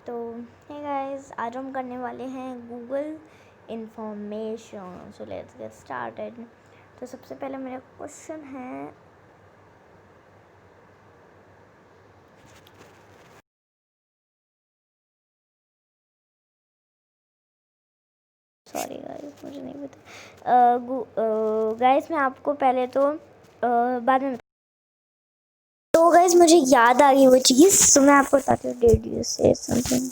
तो hey guys, आज हम करने वाले हैं Google information. So let's get started. तो सबसे पहले मेरा क्वेश्चन है, सॉरी गाइस मुझे नहीं पता। गाइस मैं आपको पहले तो बाद में, तो गाइस मुझे याद आ गई वो चीज़, तो मैं आपको बताती हूँ। डिड यू से something?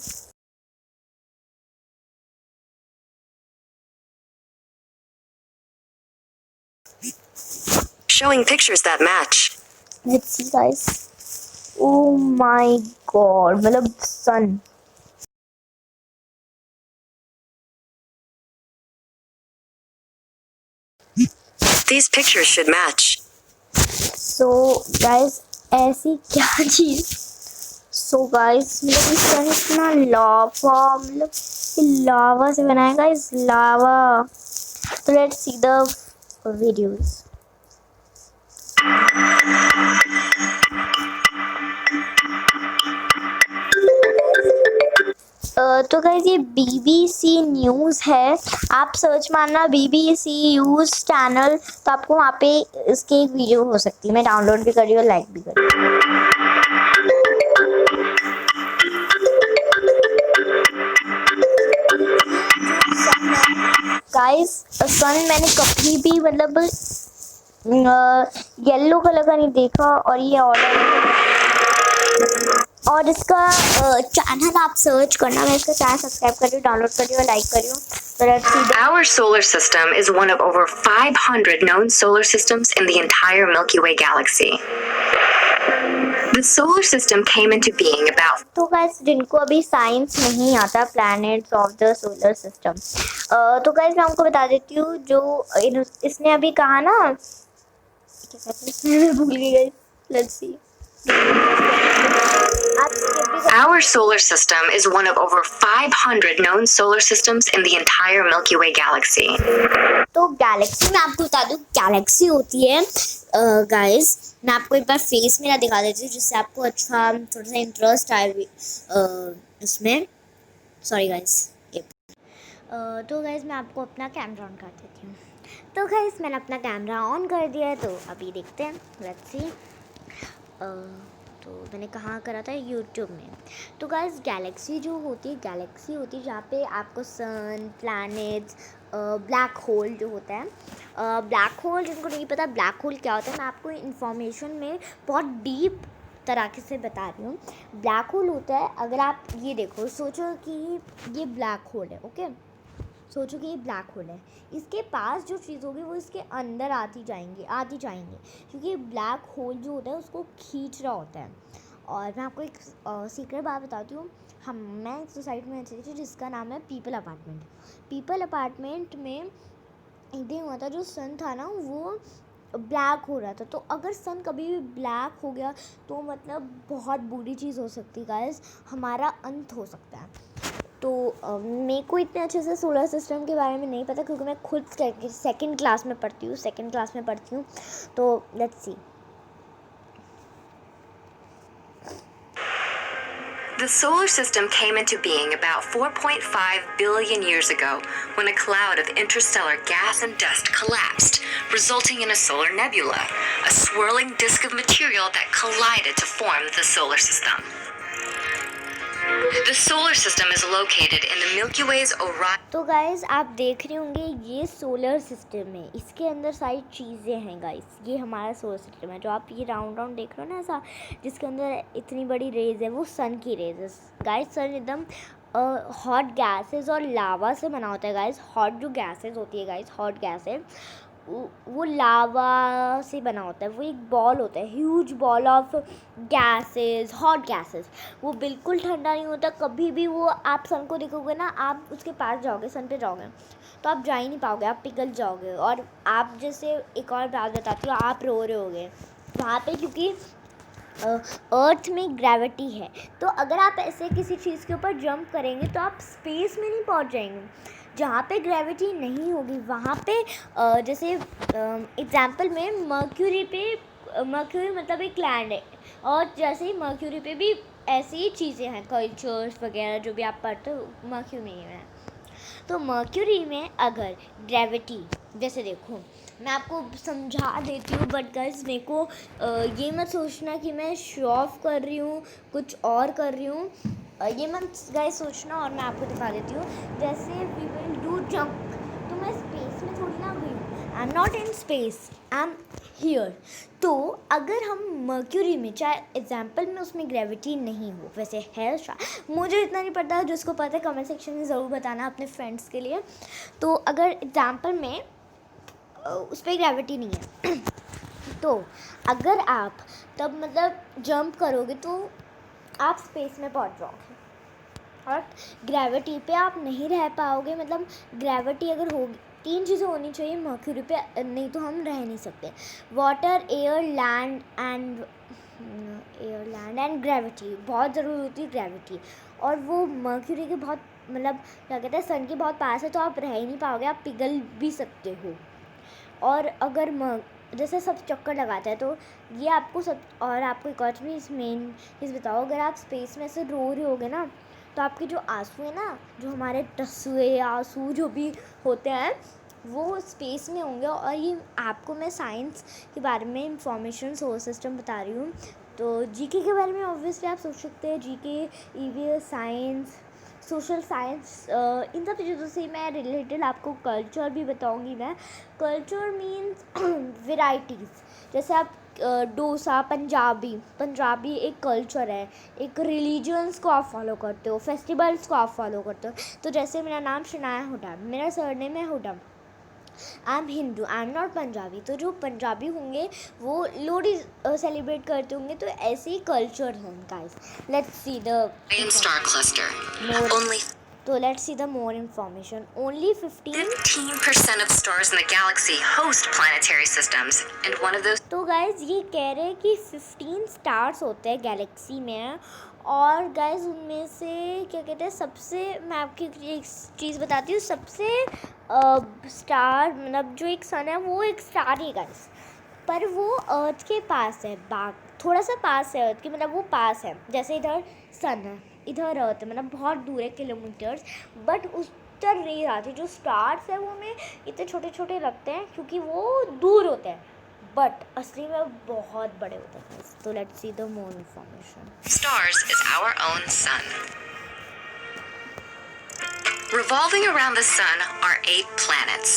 Showing pictures that match. Let's see guys. Oh my God, मतलब सन। These pictures should match. So guys ऐसी क्या चीज़, सो गाइस मतलब इसका इतना लावा, मतलब ये लावा से बनाएगा इस लावा। तो लेट्स सी द वीडियोस। तो गाइस ये BBC न्यूज़ है। आप सर्च मारना BBC न्यूज़ चैनल, तो आपको वहाँ पे इसकी एक वीडियो हो सकती है। मैं डाउनलोड भी कर रही हूँ, लाइक भी कर रही हूँ। गाइस सन मैंने कभी भी मतलब येलो कलर का नहीं देखा, और ये ऑर्डर, और इसका चैनल आप सर्च करना। मैं इसका चैनल सब्सक्राइब कर रही हूँ, डाउनलोड कर रही हूँ, लाइक कर रही हूँ। तो let's see. Our solar system is one of over 500 known solar systems in the entire Milky Way galaxy. The solar system came into being about. तो गाइस जिनको अभी साइंस नहीं आता, planets of the solar system, तो guys मैं आपको बता देती हूँ। जो इसने अभी कहा ना, मैं भूल गई guys. Let's see. Our solar system is one of over 500 known solar systems in the entire Milky Way galaxy. तो गैलेक्सी में आपको बता दूँ, गैलेक्सी होती है गाइस, मैं आपको एक बार फेस मेरा दिखा देती हूँ जिससे आपको अच्छा थोड़ा सा इंटरेस्ट आए इसमें। Sorry guys. तो गाइस मैं आपको अपना कैमरा ऑन कर देती हूँ। तो गाइस मैंने अपना कैमरा ऑन कर दिया है, तो अभी देखते हैं। Let's see. तो मैंने कहाँ करा था? यूट्यूब में। तो गाइस गैलेक्सी जो होती है, गैलेक्सी होती है जहाँ पे आपको सन, प्लैनेट्स, ब्लैक होल जो होता है, ब्लैक होल जिनको नहीं पता ब्लैक होल क्या होता है, मैं आपको इन्फॉर्मेशन में बहुत डीप तरीके से बता रही हूँ। ब्लैक होल होता है, अगर आप ये देखो, सोचो कि ये ब्लैक होल है, ओके। सोचो कि ये ब्लैक होल है, इसके पास जो चीज़ होगी वो इसके अंदर आती जाएंगी, क्योंकि ब्लैक होल जो होता है उसको खींच रहा होता है। और मैं आपको एक सीक्रेट बात बताती हूँ। मैं एक सोसाइटी में रहती थी जिसका नाम है पीपल अपार्टमेंट। पीपल अपार्टमेंट में एक दिन हुआ था, जो सन था ना वो ब्लैक हो रहा था। तो अगर सन कभी भी ब्लैक हो गया तो मतलब बहुत बुरी चीज़ हो सकती है गाइस, हमारा अंत हो सकता है। तो मेरे को इतने अच्छे से सोलर सिस्टम के बारे में नहीं पता, क्योंकि मैं खुद सेकंड क्लास में पढ़ती हूँ। तो let's see. The solar system came into being about 4.5 billion years ago when a cloud of interstellar gas and dust collapsed, resulting in a solar nebula, a swirling disk of material that collided to form the solar system. The solar system is located in the Milky Way's Orion. तो guys आप देख रहे होंगे ये solar system है, इसके अंदर सारी चीज़ें हैं गाइस। ये हमारा सोलर सिस्टम है, जो आप ये राउंड राउंड देख रहे हो ना ऐसा, जिसके अंदर इतनी बड़ी रेज है, वो सन की रेज है गाइस। सन एकदम हॉट गैसेस और लावा से बना होता है गाइस। हॉट जो गैसेस होती है गाइस, हॉट गैसेस वो लावा से बना होता है। वो एक बॉल होता है, huge ball of gases, hot gases. वो बिल्कुल ठंडा नहीं होता कभी भी। वो आप सन को देखोगे ना, आप उसके पास जाओगे, सन पे जाओगे तो आप जा ही नहीं पाओगे, आप पिघल जाओगे। और आप जैसे एक और बात बताती हूँ, आप रो रहे होगे वहाँ पे, क्योंकि अर्थ में ग्रेविटी है। तो अगर आप ऐसे किसी चीज़ के ऊपर जंप करेंगे तो आप स्पेस में नहीं पहुँच जाएंगे। जहाँ पे ग्रेविटी नहीं होगी वहाँ पे जैसे एग्जांपल में मर्क्यूरी मतलब एक लैंड है, और जैसे ही मर्क्यूरी पे भी ऐसी ही चीज़ें हैं, कल्चर्स वगैरह जो भी आप पढ़ते हो मर्क्यूरी में। तो मर्क्यूरी में अगर ग्रेविटी, जैसे देखो मैं आपको समझा देती हूँ, बट गाइस मेरे को ये मत सोचना कि मैं शो ऑफ कर रही हूँ, कुछ और कर रही हूँ, ये मत गाइस सोचना। और मैं आपको दिखा देती हूँ, जैसे वी विल डू जंप, तो मैं स्पेस में थोड़ी ना गई हूँ, आई am not in space, I am here. तो अगर हम मर्क्यूरी में, चाहे एग्जाम्पल में उसमें ग्रेविटी नहीं हो, वैसे है मुझे इतना नहीं पता, जिसको पता है कमेंट सेक्शन में ज़रूर बताना अपने फ्रेंड्स के लिए। तो अगर एग्जाम्पल में उस पर ग्रेविटी नहीं है तो अगर आप तब मतलब जंप करोगे तो आप स्पेस में पहुंच जाओगे, और ग्रेविटी पे आप नहीं रह पाओगे। मतलब ग्रेविटी अगर होगी, 3 चीज़ें होनी चाहिए मर्क्यूरी पे, नहीं तो हम रह नहीं सकते। Water, air, land and gravity बहुत ज़रूरी होती है, ग्रेविटी। और वो मर्क्यूरी के बहुत मतलब क्या कहते हैं, सन के बहुत पास है, तो आप रह ही नहीं पाओगे, आप पिघल भी सकते हो। और अगर जैसे सब चक्कर लगाते हैं, तो ये आपको सब, और आपको एक और चीज़ मेन चीज़ बताओ, अगर आप स्पेस में से रो रहे होगे ना, तो आपके जो आंसू है ना, जो हमारे टसुए आंसू जो भी होते हैं, वो स्पेस में होंगे। और ये आपको मैं साइंस के बारे में इंफॉर्मेशन सोलर सिस्टम बता रही हूँ। तो जीके के बारे में ऑब्वियसली आप सोच सकते हैं, GK, EVS, science, social science, इन सब चीज़ों से मैं रिलेटेड आपको कल्चर भी बताऊंगी मैं। कल्चर मीन्स वेराइटीज़, जैसे आप डोसा, पंजाबी एक कल्चर है, एक रिलीजन्स को आप फॉलो करते हो, फेस्टिवल्स को आप फॉलो करते हो। तो जैसे मेरा नाम शनाया हुडा, मेरा सरनेम है Hooda, I am Hindu, I am not Punjabi. तो जो पंजाबी होंगे वो लोहड़ी सेलिब्रेट करते होंगे, तो ऐसे ही कल्चर है उनका। Let's see the Star cluster. more. Only So let's see the more information. Only 15% of stars in the galaxy host planetary systems, and one of those तो गाइज ये कह रहे हैं कि 15 स्टार्स होते हैं गैलेक्सी में, और गाइज उनमें से क्या कहते हैं, सबसे, मैं आपकी एक चीज़ बताती हूँ, सबसे स्टार मतलब जो एक सन है वो एक स्टार ही गाइज, पर वो अर्थ के पास है, थोड़ा सा पास है अर्थ के, मतलब वो पास है। जैसे इधर सन है, इधर अर्थ है, मतलब बहुत दूर है किलोमीटर्स, बट उस तर रेज आती है। जो स्टार्स है वो हमें इतने छोटे छोटे लगते हैं क्योंकि वो दूर होते हैं, बट असली में बहुत बड़े होते हैं। तो let's see the more information. stars is our own sun. Revolving around the sun are 8 planets.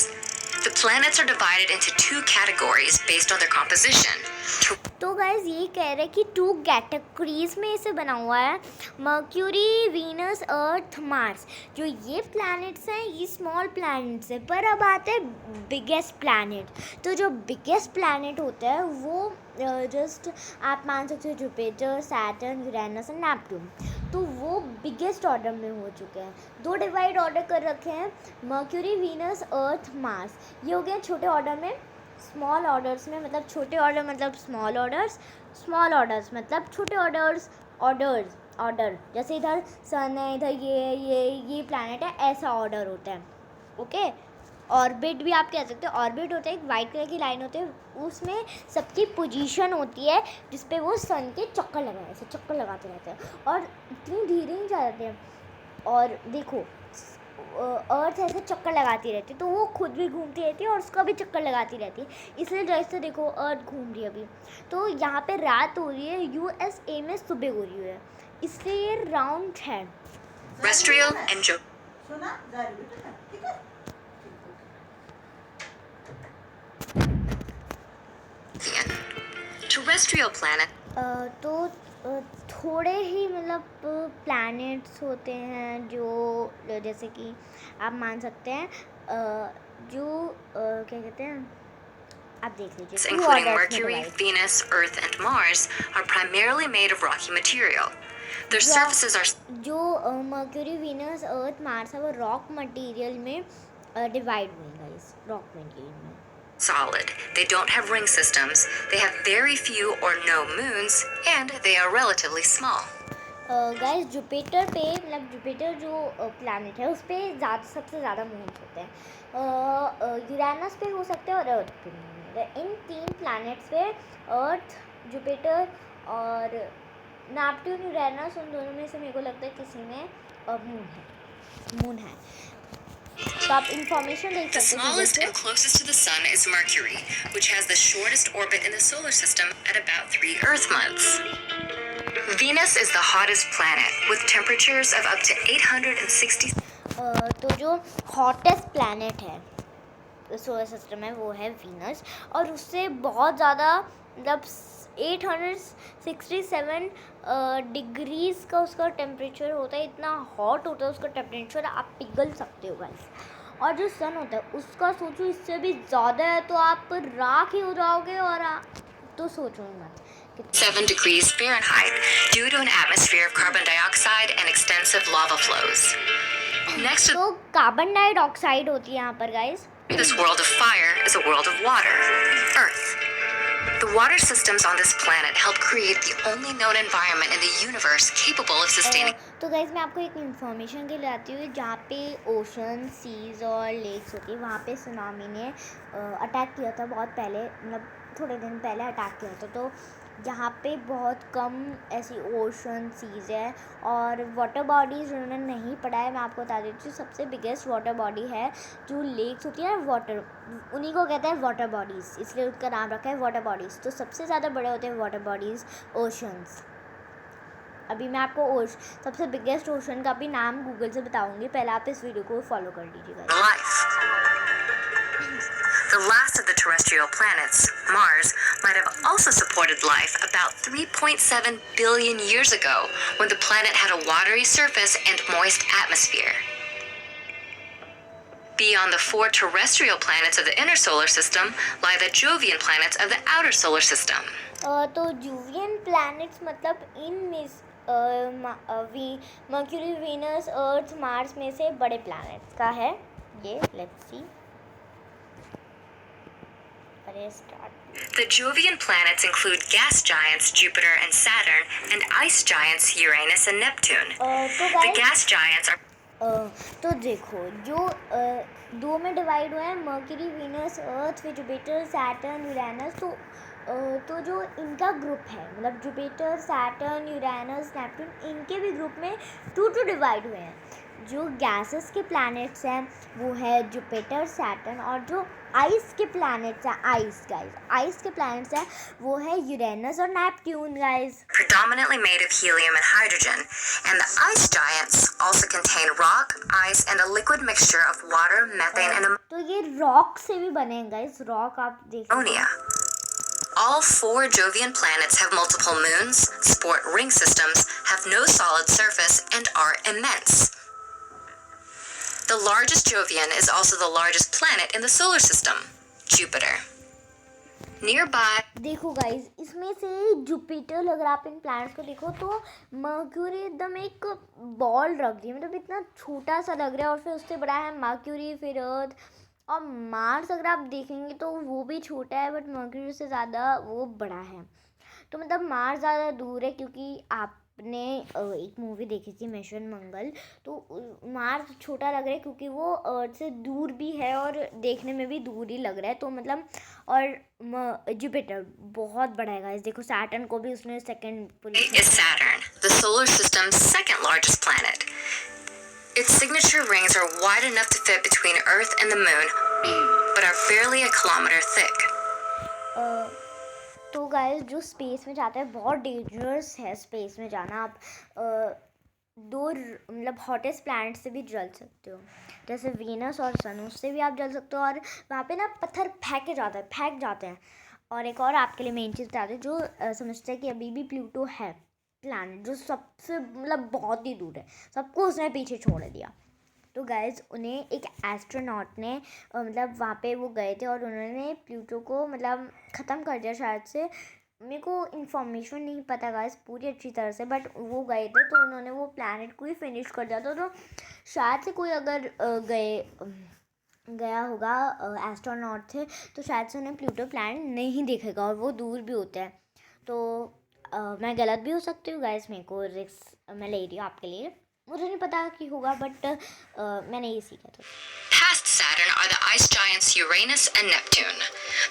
The planets are divided into 2 categories based on their composition. तो गाइज ये कह रहे हैं कि 2 कैटेगरीज में इसे बना हुआ है, मर्क्यूरी, वीनस, अर्थ, मार्स। जो ये प्लैनेट्स हैं ये स्मॉल प्लैनेट्स हैं, पर अब आते हैं बिगेस्ट प्लैनेट। तो जो बिगेस्ट प्लैनेट होता है वो जस्ट आप मान सकते हो Jupiter, Saturn, Uranus and Neptune. तो वो बिगेस्ट ऑर्डर में हो चुके हैं। 2 डिवाइड ऑर्डर कर रखे हैं, मर्क्यूरी, वीनस, अर्थ, मार्स। ये हो गया छोटे ऑर्डर में। स्मॉल ऑर्डर्स में मतलब छोटे ऑर्डर मतलब स्मॉल ऑर्डर्स, स्मॉल ऑर्डर्स मतलब छोटे ऑर्डर जैसे इधर सन है, इधर ये प्लैनेट है, ऐसा ऑर्डर होता है। ओके, ऑर्बिट भी आप कह सकते हो। ऑर्बिट होता है, एक वाइट कलर की लाइन होती है, उसमें सबकी पोजीशन होती है जिस पे वो सन के चक्कर लगाए, ऐसे चक्कर लगाते रहते हैं, और इतनी धीरे ही जाते हैं। और देखो अर्थ ऐसे चक्कर लगाती रहती है, तो वो खुद भी घूमती रहती है और उसका भी चक्कर लगाती रहती है। इसलिए जैसे देखो अर्थ घूम रही है अभी, तो यहाँ पे रात हो रही है, यूएसए में सुबह हो रही है, इसलिए ये राउंड है। Terrestrial and terrestrial planet. तो थोड़े ही मतलब प्लैनेट्स होते हैं जो जैसे कि आप मान सकते हैं जो क्या कहते हैं, आप देख लीजिए, Including Mercury, Venus, Earth, and Mars, are primarily made of rocky material. Their surfaces are जो मर्क्यूरी, वीनस, अर्थ, मार्स है वो रॉक मटेरियल में डिवाइड हुए गाइस, रॉक मटेरियल में। solid. They don't have ring systems. They have very few or no moons, and they are relatively small. Guys Jupiter पे मतलब Jupiter जो planet है उस पर सबसे ज़्यादा मून्स होते हैं। यूरेनस पे हो सकते हैं और अर्थ पे नहीं होते। इन 3 प्लैनेट्स पे अर्थ, जुपिटर और नेपट्यून यूरेनस उन दोनों में से मेरे को लगता है किसी में मून है। तो आप इंफॉर्मेशन देख The सकते हो smallest Google and closest to the sun is Mercury, which has the shortest orbit in the solar system at about 3 Earth months. Venus is the hottest planet, with temperatures of up to 860. तो जो hottest planet है solar system में वो है Venus, और उससे बहुत ज़्यादा मतलब 867 डिग्रीज़ का उसका टेम्परेचर होता है, इतना हॉट होता है उसका टेम्परेचर, आप पिघल सकते हो गाइस। और जो सन होता है उसका सोचो इससे भी ज़्यादा है, तो आप राख ही हो जाओगे। और तो सोचो मत 7 degrees Fahrenheit due to an atmosphere of carbon dioxide and extensive lava flows. Next to तो कार्बन डाइऑक्साइड होती है यहाँ पर guys. this world of fire is a world of water, Earth. The water systems on this planet help create the only known environment in the universe capable of sustaining. तो guys मैं आपको एक information के लिए आती हूँ, जहाँ पे ओशन, सीज और लेक्स होती है, वहाँ पे सुनामी ने अटैक किया था बहुत पहले, मतलब थोड़े दिन पहले अटैक किया था। तो यहाँ पे बहुत कम ऐसी ओशन, सीज है और वाटर बॉडीज़ उन्होंने नहीं पढ़ा है। मैं आपको बता देती हूँ, सबसे बिगेस्ट वाटर बॉडी है जो लेक्स होती है वाटर, उन्हीं को कहते हैं वाटर बॉडीज़, इसलिए उसका नाम रखा है वाटर बॉडीज़। तो सबसे ज़्यादा बड़े होते हैं वाटर बॉडीज़ ओशंस। अभी मैं आपको सबसे बिगेस्ट ओशन का भी नाम गूगल से बताऊंगी, पहले आप इस वीडियो को फॉलो कर लीजिएगा। The last of the terrestrial planets, Mars, might have also supported life about 3.7 billion years ago when the planet had a watery surface and moist atmosphere. Beyond the 4 terrestrial planets of the inner solar system lie the Jovian planets of the outer solar system. तो जूवियन planets मतलब इनमें mercury, Venus, अर्थ, Mars में से बड़े planets का है ये। Let's see. The Jovian planets include gas giants Jupiter and Saturn and ice giants Uranus and Neptune. The gas giants are तो देखो जो दो में डिवाइड हुए हैं, मर्क्यूरी, वीनस, अर्थ, फिर जुपिटर, सैटर्न, यूरेनस। तो जो इनका ग्रुप है, मतलब जुपिटर, सैटर्न, यूरेनस, नेपट्यून, इनके भी ग्रुप में टू डिवाइड हुए हैं। जो गैसेस के प्लैनेट्स हैं वो है जुपिटर, सैटर्न, और जो आइस के प्लैनेट्स हैं, आइस के प्लैनेट्स हैं वो है यूरेनस और Neptune guys. predominantly made of helium and hydrogen, and the ice giants also contain rock, ice, and a liquid mixture of water, methane, and तो ये रॉक से भी बने हैं गाइस, रॉक आप देख ammonia. All 4 Jovian planets have multiple moons, sport ring systems, have no solid surface, and are immense. The largest Jovian is also the largest planet in the solar system, Jupiter. Nearby, देखो guys, इसमें से Jupiter, अगर आप इन planets को देखो तो mercury एकदम एक बॉल रख दी, मतलब इतना छोटा सा लग रहा है, और फिर उससे बड़ा है मर्क्यूरी, फिर अर्थ, और मार्स अगर आप देखेंगे तो वो भी छोटा है, बट मर्क्यूरी से ज़्यादा वो बड़ा है। तो मतलब मार्स ज़्यादा दूर है, क्योंकि आपने एक मूवी देखी थी मिशन मंगल, तो मार्स छोटा लग रहा है क्योंकि वो अर्थ से दूर भी है और देखने में भी दूर ही लग रहा है। तो मतलब और जुपिटर बहुत बड़ा है गाइस, देखो सैटर्न को भी उसने second position is Saturn, the solar system's second largest planet. Its signature rings are wide enough to fit between Earth and the Moon, but are barely a kilometer thick. तो guys जो space में जाता है बहुत dangerous है space में जाना। आप दो मतलब हॉटेस्ट प्लैनेट से भी जल सकते हो, जैसे वीनस और सन, उससे भी आप जल सकते हो। और वहाँ पे ना पत्थर फेंक जाते हैं। और एक और आपके लिए मेन चीज़ बताते हैं, जो समझते हैं कि अभी भी प्लूटो है प्लैनेट जो सबसे मतलब बहुत ही दूर है, सबको उसने पीछे छोड़ दिया। तो गाइज उन्हें एक एस्ट्रोनॉट ने मतलब वहाँ पे वो गए थे और उन्होंने प्लूटो को मतलब ख़त्म कर दिया शायद से, मेरे को इन्फॉर्मेशन नहीं पता गाइज पूरी अच्छी तरह से, बट वो गए थे तो उन्होंने वो प्लैनेट को ही फिनिश कर दिया था। तो शायद से कोई अगर गया होगा एस्ट्रोनॉट थे तो शायद से उन्हें प्लूटो प्लैनेट नहीं दिखेगा, और वो दूर भी होता है। तो मैं गलत भी हो सकती हूँ गाइज, मेरे को रिस्क मैं ले रही हूँ आपके लिए, मुझे नहीं पता कि होगा, बट मैंने ये सीखा था। Past Saturn are the ice giants Uranus and Neptune.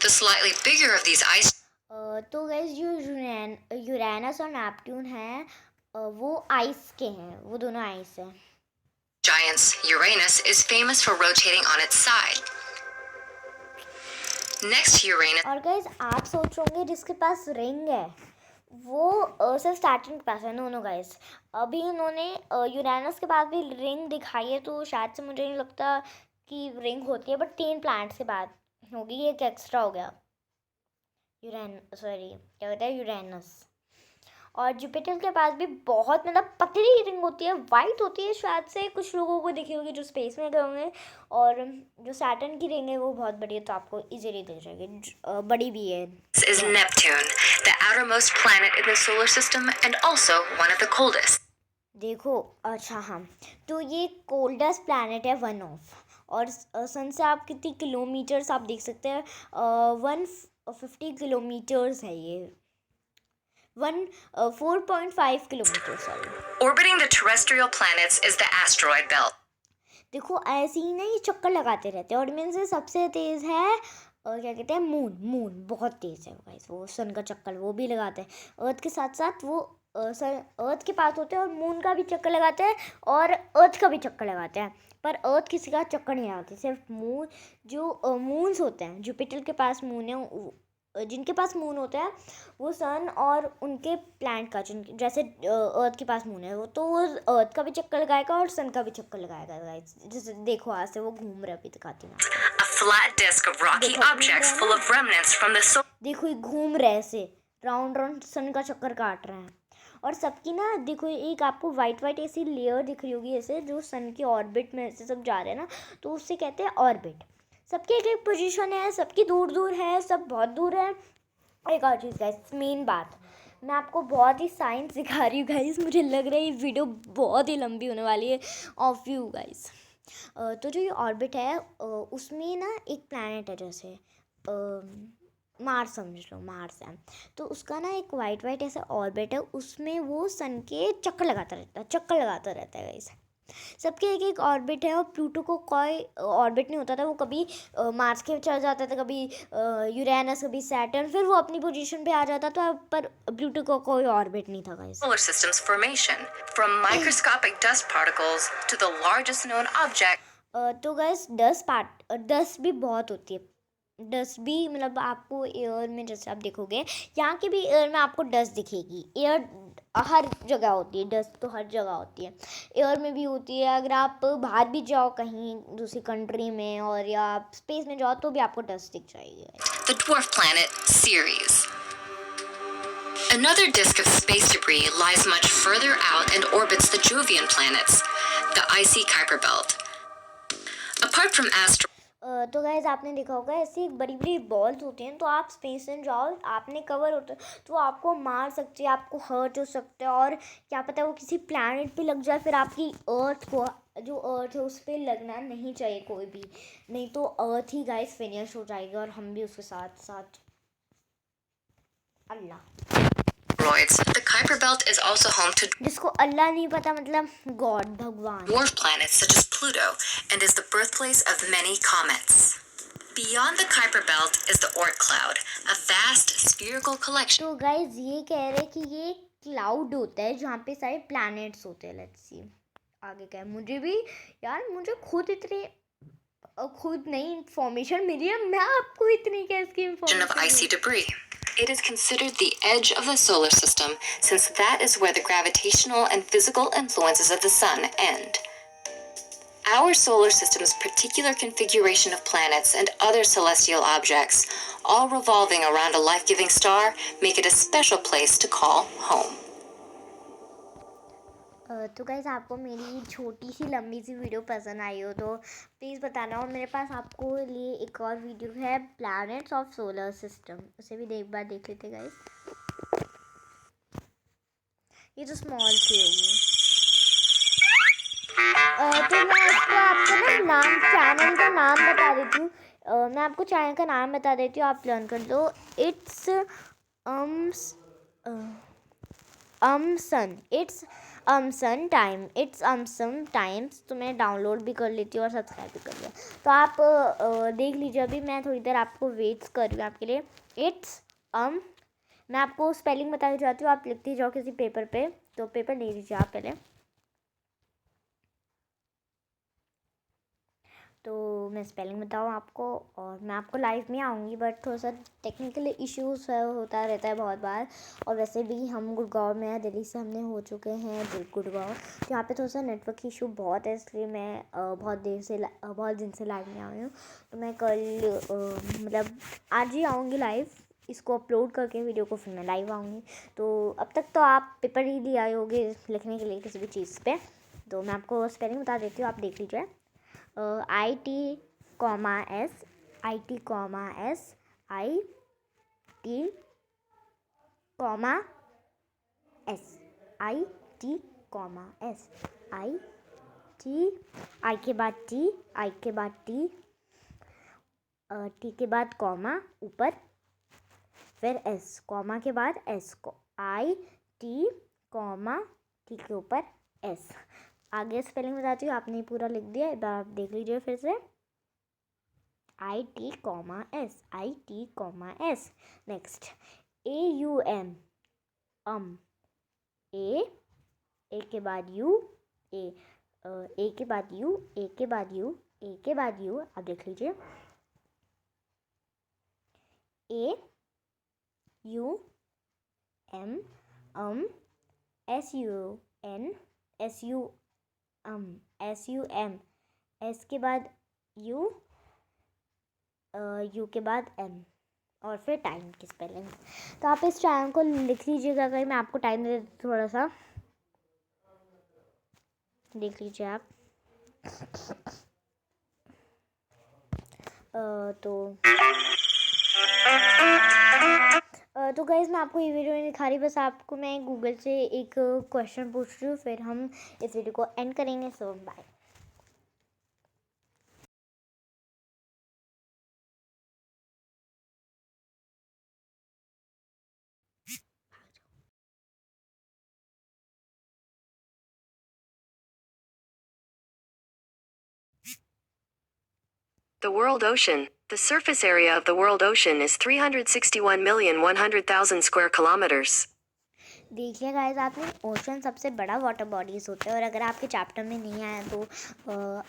The slightly bigger of these ice तो गाइस जो यूरेनस और नेपट्यून है वो आइस के हैं, वो दोनों आइस हैं. Giants, Uranus is famous for rotating on its side. Next to Uranus और गाइस आप सोच रहे होंगे जिसके पास रिंग है वो सिर्फ सैटर्न के पास है. नो नो गाइस, अभी उन्होंने यूरेनस के पास भी रिंग दिखाई है, तो शायद से मुझे नहीं लगता कि रिंग होती है, बट 3 प्लैनेट्स के बाद होगी. एक एक्स्ट्रा हो गया क्या कहते हैं यूरेनस. और जुपिटर के पास भी बहुत मतलब पतली रिंग होती है, वाइट होती है. शायद से कुछ लोगों को दिखी होगी जो स्पेस में गए होंगे. और जो सैटर्न की रिंग है वो बहुत बड़ी है, तो आपको इजीली दिख जाएगी. बड़ी भी है. is Neptune, the outermost planet in the solar system and also one of the coldest. देखो अच्छा हाँ, तो ये कोल्डेस्ट प्लैनेट है, वन ऑफ. और सन से आप कितनी किलोमीटर्स आप देख सकते हैं. 150 किलोमीटर्स है ये. 4.5 kilometre sorry. Orbiting the terrestrial planets is the asteroid belt. देखो ऐसे ही ना ये चक्कर लगाते रहते हैं. और इनमें से सबसे तेज़ है क्या कहते हैं मून बहुत तेज़ है गाइस. वो सन का चक्कर वो भी लगाते हैं. अर्थ के साथ साथ वो अर्थ के पास होते हैं और मून का भी चक्कर लगाते हैं और अर्थ का भी चक्कर लगाते हैं. पर अर्थ किसी का चक्कर नहीं लगाते, सिर्फ मून. जो मून्स होते हैं, जुपिटर के पास मून है, जिनके पास मून होता है वो सन और उनके प्लैनेट का, जैसे अर्थ के पास मून है वो, तो वो अर्थ का भी चक्कर लगाएगा और सन का भी चक्कर लगाएगा गाइस. जैसे देखो आज से वो घूम रहा है, अभी दिखाती हूँ. A flat disk of rocky objects full of remnants from the solar. देखो ये घूम रहे ऐसे राउंड राउंड सन का चक्कर काट रहे हैं. और सबकी ना देखो एक आपको वाइट ऐसी लेयर दिख रही होगी ऐसे, जो सन के ऑर्बिट में ऐसे सब जा रहे हैं ना, तो उससे कहते हैं ऑर्बिट. सबकी एक एक पोजीशन है, सबकी दूर दूर है, सब बहुत दूर है. एक और चीज़ गाइस, मेन बात, मैं आपको बहुत ही साइंस सिखा रही हूँ गाइस. मुझे लग रहा है ये वीडियो बहुत ही लंबी होने वाली है. Of you guys. तो जो ये ऑर्बिट है उसमें ना एक प्लैनेट है, जैसे मार्स समझ लो, मार्स है. तो उसका ना एक वाइट ऐसा ऑर्बिट है, उसमें वो सन के चक्कर लगाता रहता है गाइस. सबके एक एक ऑर्बिट है. और प्लूटो को कोई ऑर्बिट नहीं होता था, वो कभी मार्स के चला जाता था, कभी यूरेनस, कभी सैटर्न, फिर वो अपनी पोजीशन पे आ जाता था. पर प्लूटो को कोई ऑर्बिट नहीं था guys. Solar system's formation, from microscopic dust particles to the largest known object. तो गाइस 10 भी बहुत होती है. डस्ट भी मतलब आपको एयर में, जैसे आप देखोगे यहाँ की भी एयर में आपको डस्ट दिखेगी. एयर हर जगह होती है, डस्ट तो हर जगह होती है, एयर में भी होती है. अगर आप बाहर भी जाओ कहीं दूसरी कंट्री में और या आप स्पेस में जाओ तो भी आपको डस्ट दिख जाएगी. The dwarf planet Ceres. Another disk of space debris lies much further out and orbits the Jovian planets, the icy Kuiper belt. Apart from asteroids. तो गाइस आपने देखा होगा ऐसी बड़ी बड़ी बॉल्स होती हैं, तो आप स्पेस में जाओ, आपने कवर होता है तो आपको मार सकते हैं, आपको हर्ट हो सकता है. और क्या पता है वो किसी प्लैनेट पे लग जाए, फिर आपकी अर्थ को, जो अर्थ है उस पर लगना नहीं चाहिए कोई भी, नहीं तो अर्थ ही गाइस फिनिश हो जाएगी और हम भी उसके साथ साथ. अल्लाह. The Kuiper belt is also home to जिसको अल्लाह नहीं पता मतलब गॉड, भगवान. dwarf planets such as Pluto and is the birthplace of many comets. Beyond the Kuiper belt is the Oort cloud, a vast spherical collection. तो guys ये कह रहे हैं कि ये क्लाउड होता है जहाँ पे सारे प्लैनेट्स होते हैं. लेट्स सी आगे क्या है. मुझे भी यार, मुझे खुद नई इंफॉर्मेशन मिली है, मैं आपको इतनी कैसी Of information. icy debris. It is considered the edge of the solar system since that is where the gravitational and physical influences of the sun end. Our solar system's particular configuration of planets and other celestial objects, all revolving around a life-giving star, make it a special place to call home. तो guys आपको मेरी छोटी सी लंबी सी video पसंद आई हो तो please बताना. और मेरे पास आपको लिए एक और वीडियो है प्लैनेट्स ऑफ सोलर सिस्टम, उसे भी एक बार देख लेते गाइज. ये तो स्मॉल सी होगी. तो मैं आपको ना नाम, चैनल का नाम बता देती हूँ. मैं आपको चैनल का नाम बता देती हूँ, आप लर्न कर दो. It's awesome times. तो मैं डाउनलोड भी कर लेती हूँ और सब्सक्राइब भी कर लिया. तो आप देख लीजिए. अभी मैं थोड़ी देर आपको वेट कर रही हूँ आपके लिए. इट्स मैं आपको स्पेलिंग बताना चाहती हूँ, आप लिखती जाओ किसी पेपर पे। तो पेपर ले लीजिए आप पहले। तो मैं स्पेलिंग बताऊँ आपको, और मैं आपको लाइव में आऊँगी, बट थोड़ा सा टेक्निकल इश्यूज़ होता रहता है बहुत बार। और वैसे भी हम गुड़गांव में हैं, दिल्ली से हमने हो चुके हैं गुड़गांव, तो यहाँ पे थोड़ा सा नेटवर्क इशू बहुत है, इसलिए मैं बहुत दिन से लाइव में आई हूँ। तो मैं कल मतलब आज ही आऊँगी लाइव, इसको अपलोड करके वीडियो को, फिर मैं लाइव आऊँगी। तो अब तक तो आप पेपर ही दिए आए होगे लिखने के लिए किसी भी चीज़ पे। तो मैं आपको स्पेलिंग बता देती हूँ, आप देख लीजिए। IT, S, IT, S, IT, S, IT, S, IT, I के बाद T, I के बाद T, T के बाद कॉमा ऊपर, फिर S, कॉमा के बाद S को IT, T के ऊपर S। आगे स्पेलिंग बताती हूँ, आपने पूरा लिख दिया, एक बार आप देख लीजिए फिर से। IT, S, IT, S। Next AUM, A के बाद U, A के बाद U, A के बाद U, A के बाद U, आप देख लीजिए। AUM, SUN, SUM, S के बाद U, U के बाद M, और फिर टाइम की स्पेलिंग। तो आप इस टाइम को लिख लीजिएगा, अगर मैं आपको टाइम दे देती थोड़ा सा, देख लीजिए आप। तो गाइज़ मैं आपको ये वीडियो नहीं दिखा रही, बस आपको मैं गूगल से एक क्वेश्चन पूछ रही हूँ, फिर हम इस वीडियो को एंड करेंगे। सो bye. The world ocean. The surface area of the world ocean is 361,100,000 square kilometers. देखिए गाइस, आपने ओशन सबसे बड़ा वाटर बॉडीज़ होता है, और अगर आपके चैप्टर में नहीं आया तो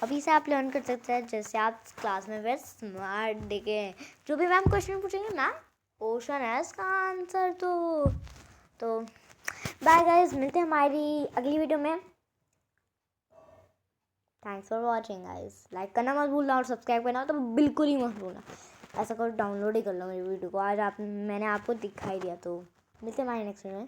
अभी से आप लर्न कर सकते हैं, जैसे आप क्लास में वेरी स्मार्ट देखें, जो भी मैम क्वेश्चन पूछेंगे मैम ओशन है इसका आंसर। तो बाय गाइस, मिलते हैं हमारी अगली वीडियो में। Thanks for watching guys. Like करना मत भूलना, और सब्सक्राइब करना तो बिल्कुल ही मत भूलना। ऐसा करो डाउनलोड ही कर लो मेरी वीडियो को, आज मैंने आपको दिखाई दिया। तो मिलते हैं हमारे नेक्स्ट वीडियो में।